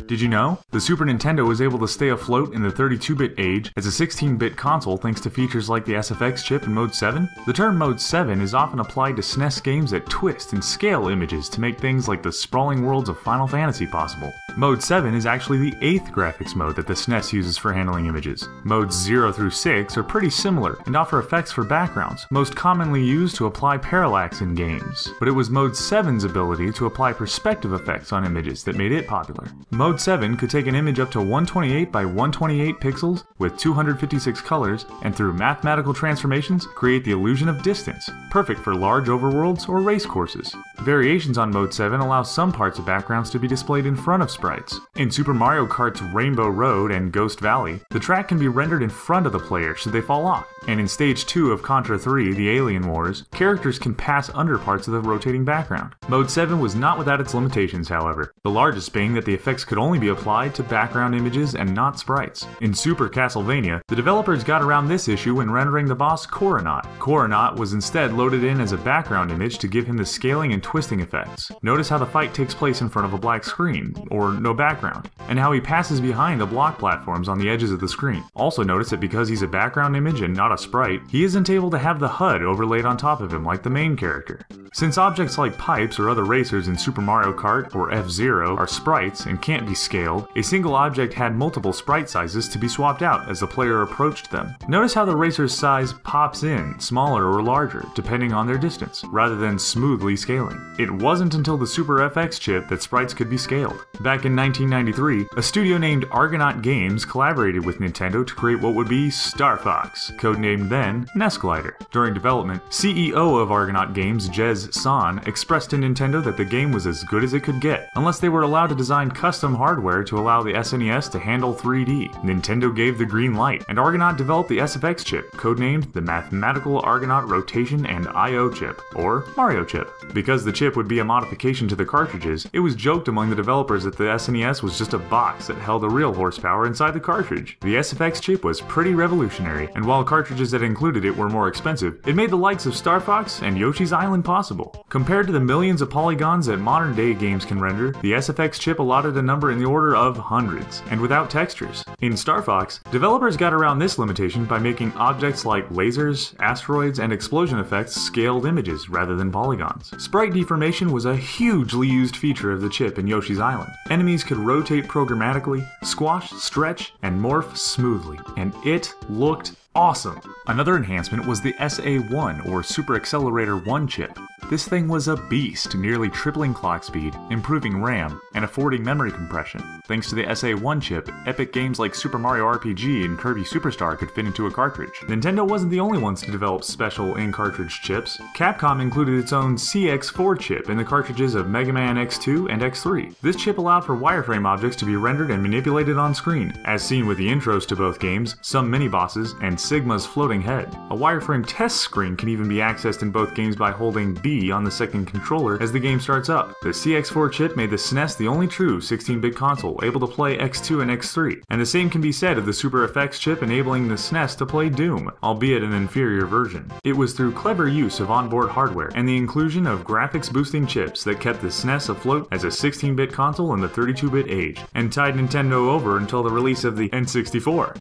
Did you know? The Super Nintendo was able to stay afloat in the 32-bit age as a 16-bit console thanks to features like the SFX chip in Mode 7. The term Mode 7 is often applied to SNES games that twist and scale images to make things like the sprawling worlds of Final Fantasy possible. Mode 7 is actually the 8th graphics mode that the SNES uses for handling images. Modes 0 through 6 are pretty similar and offer effects for backgrounds, most commonly used to apply parallax in games. But it was Mode 7's ability to apply perspective effects on images that made it popular. Mode 7 could take an image up to 128 by 128 pixels with 256 colors and through mathematical transformations create the illusion of distance, perfect for large overworlds or race courses. Variations on Mode 7 allow some parts of backgrounds to be displayed in front of sprites. In Super Mario Kart's Rainbow Road and Ghost Valley, the track can be rendered in front of the player should they fall off. And in Stage 2 of Contra 3, The Alien Wars, characters can pass under parts of the rotating background. Mode 7 was not without its limitations, however, the largest being that the effects could only be applied to background images and not sprites. In Super Castlevania, the developers got around this issue when rendering the boss Coronaut. Coronaut was instead loaded in as a background image to give him the scaling and twisting effects. Notice how the fight takes place in front of a black screen, or no background, and how he passes behind the block platforms on the edges of the screen. Also notice that because he's a background image and not a sprite, he isn't able to have the HUD overlaid on top of him like the main character. Since objects like pipes or other racers in Super Mario Kart or F-Zero are sprites and can't be scaled, a single object had multiple sprite sizes to be swapped out as the player approached them. Notice how the racer's size pops in, smaller or larger, depending on their distance, rather than smoothly scaling. It wasn't until the Super FX chip that sprites could be scaled. Back in 1993, a studio named Argonaut Games collaborated with Nintendo to create what would be Star Fox, codenamed then Nesglider. During development, CEO of Argonaut Games, Jez San, expressed to Nintendo that the game was as good as it could get, unless they were allowed to design custom hardware to allow the SNES to handle 3D. Nintendo gave the green light, and Argonaut developed the SFX chip, codenamed the Mathematical Argonaut Rotation and I/O chip, or Mario chip. Because the chip would be a modification to the cartridges, it was joked among the developers that the SNES was just a box that held a real horsepower inside the cartridge. The SFX chip was pretty revolutionary, and while cartridges that included it were more expensive, it made the likes of Star Fox and Yoshi's Island possible. Compared to the millions of polygons that modern-day games can render, the SFX chip allotted a number in the order of hundreds, and without textures. In Star Fox, developers got around this limitation by making objects like lasers, asteroids, and explosion effects scaled images rather than polygons. Sprite deformation was a hugely used feature of the chip in Yoshi's Island. Enemies could rotate programmatically, squash, stretch, and morph smoothly, and it looked awesome! Another enhancement was the SA1 or Super Accelerator 1 chip. This thing was a beast, nearly tripling clock speed, improving RAM, and affording memory compression. Thanks to the SA1 chip, epic games like Super Mario RPG and Kirby Superstar could fit into a cartridge. Nintendo wasn't the only ones to develop special in-cartridge chips. Capcom included its own CX4 chip in the cartridges of Mega Man X2 and X3. This chip allowed for wireframe objects to be rendered and manipulated on screen, as seen with the intros to both games, some mini-bosses, and Sigma's floating head. A wireframe test screen can even be accessed in both games by holding B on the second controller as the game starts up. The CX4 chip made the SNES the only true 16-bit console able to play X2 and X3, and the same can be said of the Super FX chip enabling the SNES to play Doom, albeit an inferior version. It was through clever use of onboard hardware and the inclusion of graphics boosting chips that kept the SNES afloat as a 16-bit console in the 32-bit age, and tied Nintendo over until the release of the N64.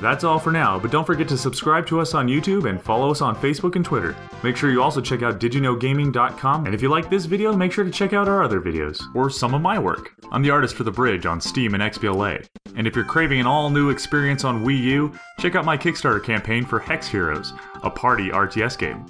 That's all for now, but don't forget to subscribe to us on YouTube and follow us on Facebook and Twitter. Make sure you also check out didyouknowgaming.com, and if you like this video, make sure to check out our other videos, or some of my work. I'm the artist for The Bridge on Steam and XBLA. And if you're craving an all-new experience on Wii U, check out my Kickstarter campaign for Hex Heroes, a party RTS game.